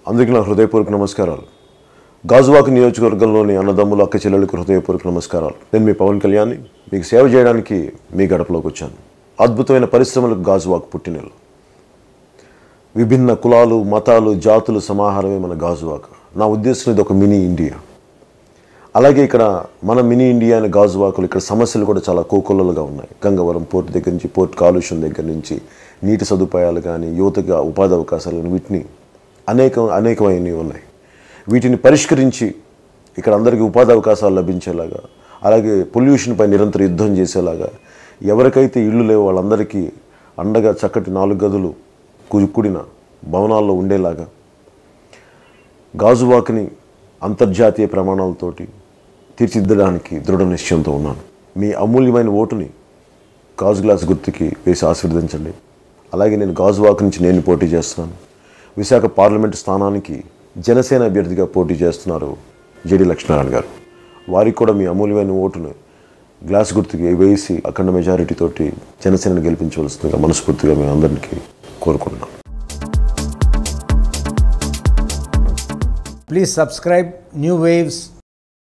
అందరికీ నా హృదయపూర్వక నమస్కారాలు. గాజువాక నియోజకవర్గంలోని అన్నదమ్ములు అక్క చెల్లెలకు హృదయపూర్వక నమస్కారాలు. నేను మీ పవన్ కళ్యాణ్ని. మీకు సేవ చేయడానికి మీ గడపలోకి వచ్చాను. అద్భుతమైన పరిశ్రమలకు గాజువాక పుట్టినెల్లు. విభిన్న కులాలు, మతాలు, జాతులు సమాహారమే మన గాజువాక. నా ఉద్దేశం ఇది ఒక మినీ ఇండియా. అలాగే ఇక్కడ మన మినీ ఇండియా అనే గాజువాకలు ఇక్కడ సమస్యలు కూడా చాలా కోకొల్లలుగా ఉన్నాయి. గంగవరం పోర్టు దగ్గర నుంచి, పోర్టు కాలుష్యం దగ్గర నుంచి, నీటి సదుపాయాలు కానీ, యువతగా ఉపాధి అవకాశాలు కానీ, వీటిని అనేకమైనవి ఉన్నాయి. వీటిని పరిష్కరించి ఇక్కడ అందరికీ ఉపాధి అవకాశాలు లభించేలాగా, అలాగే పొల్యూషన్పై నిరంతర యుద్ధం చేసేలాగా, ఎవరికైతే ఇళ్ళు లేవో వాళ్ళందరికీ అండగా చక్కటి 4 గదులు కూడిన భవనాల్లో ఉండేలాగా గాజువాకని అంతర్జాతీయ ప్రమాణాలతోటి తీర్చిదిద్దడానికి దృఢ నిశ్చయంతో ఉన్నాను. మీ అమూల్యమైన ఓటుని గాజు గ్లాస్ గుర్తుకి వేసి ఆశీర్వదించండి. అలాగే నేను గాజువాక నుంచి నేను పోటీ చేస్తున్నాను. విశాఖ పార్లమెంటు స్థానానికి జనసేన అభ్యర్థిగా పోటీ చేస్తున్నారు జేడీ లక్ష్మీనారాయణ గారు. వారికి కూడా మీ అమూల్యమైన ఓటును గ్లాస్ గుర్తుకి వేసి అఖండ మెజారిటీతోటి జనసేనను గెలిపించవలసిందిగా మనస్ఫూర్తిగా మేము అందరికీ కోరుకుంటున్నాం. Please subscribe New Waves